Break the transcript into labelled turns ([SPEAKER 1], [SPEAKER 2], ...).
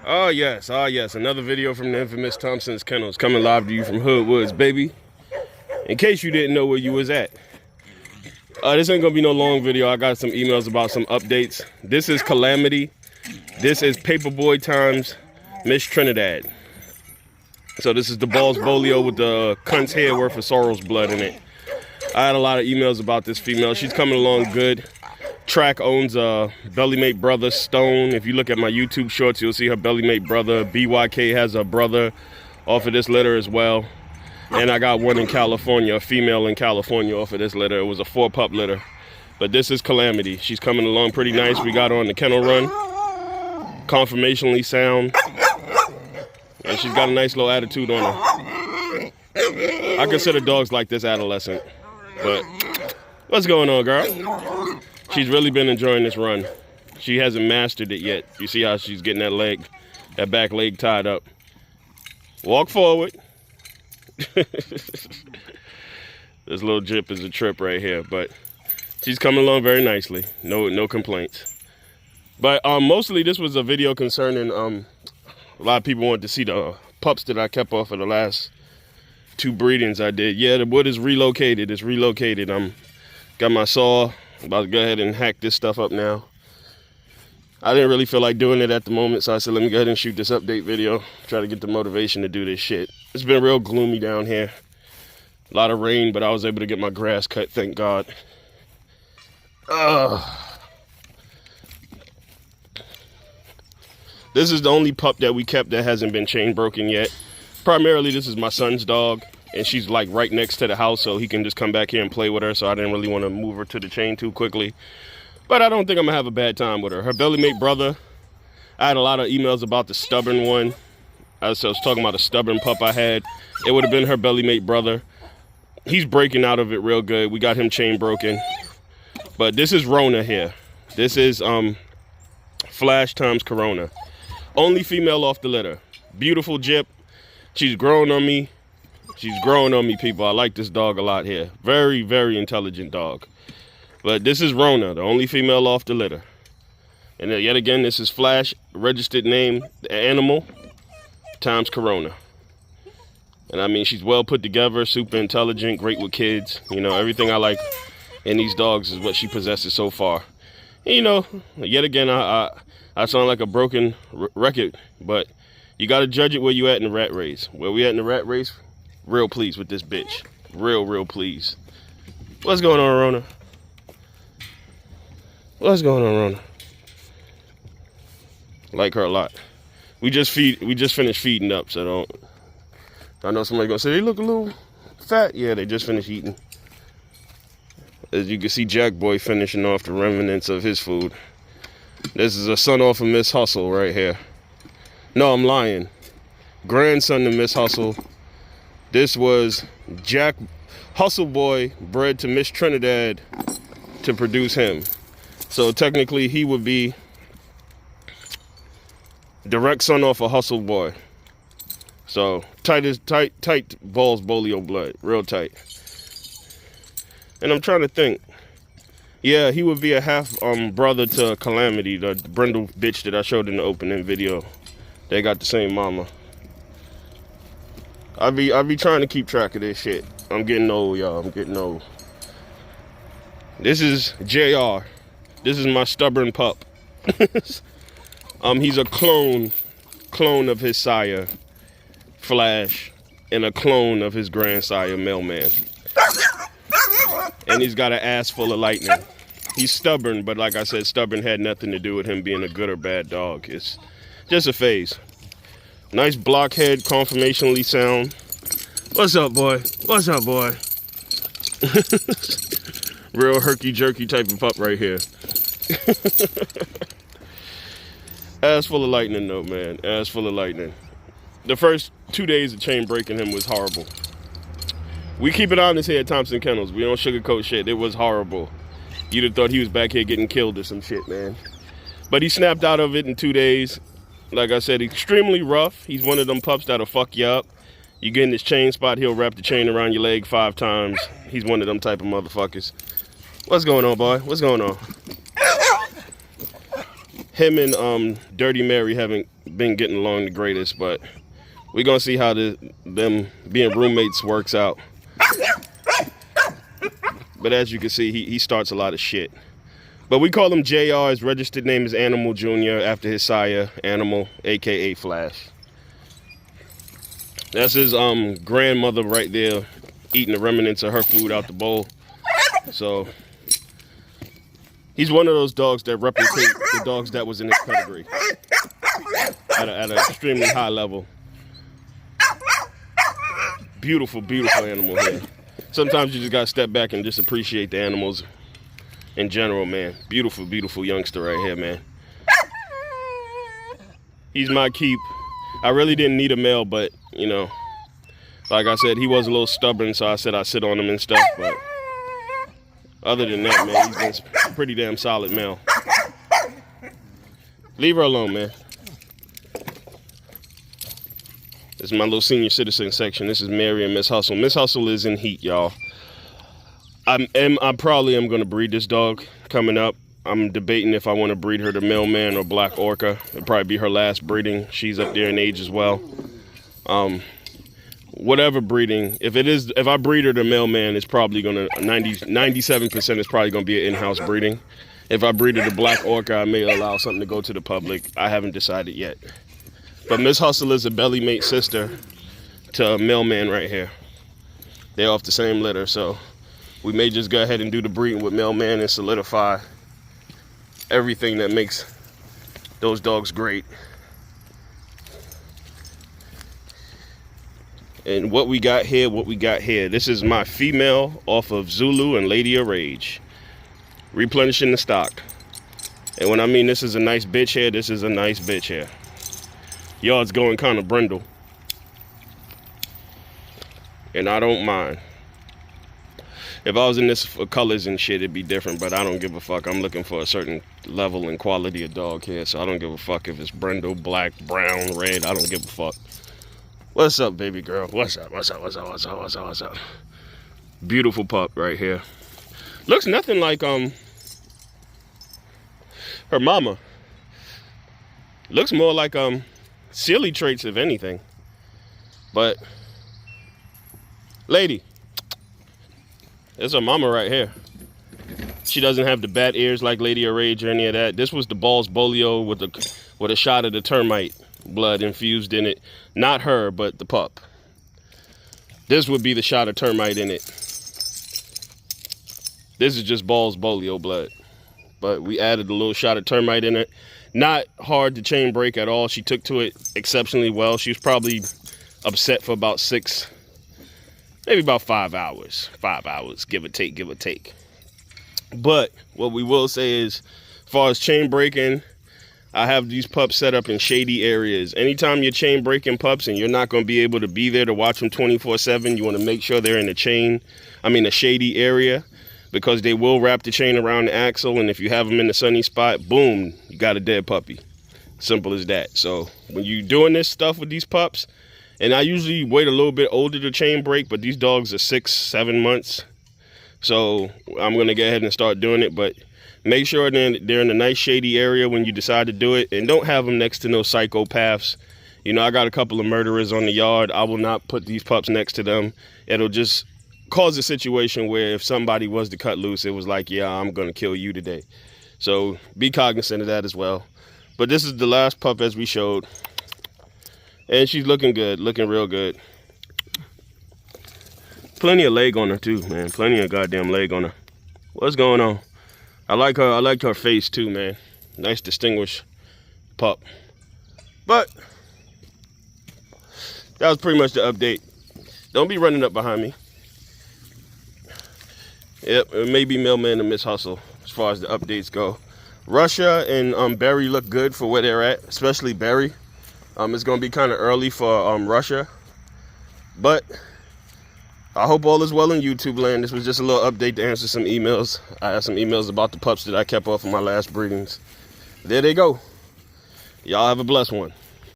[SPEAKER 1] Oh yes, another video from the infamous Thompson'S Kennels coming live to you from Hood Woods, baby. In case you didn't know where you was at. This ain't gonna be no long video. I got some emails about some updates. This is Calamity. This is Paperboy times Miss Trinidad. So this is the Balls Bolio with the cunt's hair worth of Sorrel's blood in it. I had a lot of emails about this female. She's coming along good. Track owns a bellymate brother, Stone. If you look at my YouTube shorts, you'll see her bellymate brother. BYK has a brother off of this litter as well. And I got one in California, a female in California off of this litter. It was a 4-pup litter. But this is Calamity. She's coming along pretty nice. We got her on the kennel run. Conformationally sound. And she's got a nice little attitude on her. I consider dogs like this adolescent. But what's going on, girl? She's really been enjoying this run. She hasn't mastered it yet. You see how she's getting that back leg tied up. Walk forward. This little jip is a trip right here, but she's coming along very nicely. No complaints. But mostly this was a video concerning a lot of people wanted to see the pups that I kept off of the last 2 breedings I did. Yeah, the wood is relocated. It's relocated. Got my saw. I'm about to go ahead and hack this stuff up now. I didn't really feel like doing it at the moment, so I said let me go ahead and shoot this update video. Try to get the motivation to do this shit. It's been real gloomy down here. A lot of rain, but I was able to get my grass cut, thank God. This is the only pup that we kept that hasn't been chain broken yet. Primarily, this is my son's dog, and she's like right next to the house, so he can just come back here and play with her, so I didn't really want to move her to the chain too quickly. But I don't think I'm gonna have a bad time with her. Her bellymate brother, I had a lot of emails about the stubborn one. I was talking about a stubborn pup I had. It would have been her bellymate brother. He's breaking out of it real good. We got him chain broken. But this is Rona here. This is Flash times Corona. Only female off the litter. Beautiful jip. She's growing on me. She's growing on me, people. I like this dog a lot here. Very, very intelligent dog. But this is Rona, the only female off the litter. And yet again, this is Flash, registered name, the animal, times Corona. And I mean, she's well put together, super intelligent, great with kids. You know, everything I like in these dogs is what she possesses so far. And, you know, yet again, I sound like a broken record, but you got to judge it where you at in the rat race. Where we at in the rat race, real pleased with this bitch. Real pleased. What's going on, Rona? What's going on, Rona? Like her a lot. We just finished feeding up, so I know somebody gonna say they look a little fat. Yeah, they just finished eating. As you can see, Jack Boy finishing off the remnants of his food. This is a son off of Miss Hustle right here. No, I'm lying. Grandson to Miss Hustle. This was Jack Hustle Boy bred to Miss Trinidad to produce him. So technically he would be direct son off a Hustle Boy. So tight Balls Bolio blood, real tight. And I'm trying to think. Yeah, he would be a half brother to Calamity, the brindle bitch that I showed in the opening video. They got the same mama. I be trying to keep track of this shit. I'm getting old, y'all. I'm getting old. This is JR. This is my stubborn pup. He's a clone of his sire, Flash, and a clone of his grandsire, Mailman. And he's got an ass full of lightning. He's stubborn, but like I said, stubborn had nothing to do with him being a good or bad dog. It's just a phase. Nice blockhead, conformationally sound. What's up, boy? What's up, boy? Real herky-jerky type of pup right here. Ass full of lightning, though, man. Ass full of lightning. The first 2 days of chain breaking him was horrible. We keep it honest here at Thompson Kennels. We don't sugarcoat shit. It was horrible. You'd have thought he was back here getting killed or some shit, man. But he snapped out of it in 2 days. Like I said, extremely rough. He's one of them pups that'll fuck you up. You get in this chain spot, he'll wrap the chain around your leg 5 times. He's one of them type of motherfuckers. What's going on, boy? What's going on? Him and Dirty Mary having been getting along the greatest, but we're gonna see how them being roommates works out. But as you can see, he starts a lot of shit. But we call him JR. His registered name is Animal Jr. after his sire, Animal, aka Flash. That's his grandmother right there, eating the remnants of her food out the bowl. So he's one of those dogs that replicate the dogs that was in his pedigree at an extremely high level. Beautiful, beautiful animal here. Sometimes you just gotta step back and just appreciate the animals in general, man. Beautiful, beautiful youngster right here, man. He's my keep. I really didn't need a male, but, you know, like I said, he was a little stubborn, so I said I'd sit on him and stuff, but other than that, man, he's been a pretty damn solid male. Leave her alone, man. This is my little senior citizen section. This is Mary and Miss Hustle. Miss Hustle is in heat, y'all. I probably am going to breed this dog coming up. I'm debating if I want to breed her to Mailman or Black Orca. It'll probably be her last breeding. She's up there in age as well. Whatever breeding, if I breed her to Mailman, it's probably going to 97% is probably going to be an in-house breeding. If I breed her to Black Orca, I may allow something to go to the public. I haven't decided yet. But Miss Hustle is a belly mate sister to a Mailman right here. They're off the same litter, so we may just go ahead and do the breeding with Mailman and solidify everything that makes those dogs great. And what we got here, this is my female off of Zulu and Lady of Rage. Replenishing the stock. And when I mean this is a nice bitch hair, this is a nice bitch hair. Yard's going kind of brindle. And I don't mind. If I was in this for colors and shit, it'd be different, but I don't give a fuck. I'm looking for a certain level and quality of dog here, so I don't give a fuck if it's brindle, black, brown, red. I don't give a fuck. What's up, baby girl? What's up? What's up? What's up? What's up? What's up? What's up? Beautiful pup right here. Looks nothing like her mama. Looks more like silly traits, if anything. But lady, there's her mama right here. She doesn't have the bat ears like Lady of Rage or any of that. This was the Balls Bolio with a shot of the termite blood infused in it. Not her, but the pup. This would be the shot of termite in it. This is just Balls Bolio blood. But we added a little shot of termite in it. Not hard to chain break at all. She took to it exceptionally well. She was probably upset for about maybe about 5 hours. 5 hours, give or take, give or take. But what we will say is, as far as chain breaking, I have these pups set up in shady areas. Anytime you're chain breaking pups and you're not going to be able to be there to watch them 24/7, you want to make sure they're in a shady area, because they will wrap the chain around the axle, and if you have them in the sunny spot, boom, you got a dead puppy. Simple as that. So when you're doing this stuff with these pups, and I usually wait a little bit older to chain break, but these dogs are 6-7 months. So I'm going to go ahead and start doing it, but make sure they're in a nice shady area when you decide to do it, and don't have them next to no psychopaths. You know, I got a couple of murderers on the yard. I will not put these pups next to them. It'll just cause a situation where if somebody was to cut loose, it was like, yeah, I'm going to kill you today. So be cognizant of that as well. But this is the last pup as we showed. And she's looking good, looking real good. Plenty of leg on her too, man. Plenty of goddamn leg on her. What's going on? I like her. I liked her face too, man. Nice distinguished pup. But that was pretty much the update. Don't be running up behind me. Yep, it may be Mailman and Miss Hustle as far as the updates go. Russia and Berry look good for where they're at, especially Berry. It's going to be kind of early for Russia. But I hope all is well in YouTube land. This was just a little update to answer some emails. I had some emails about the pups that I kept off of my last breedings. There they go. Y'all have a blessed one.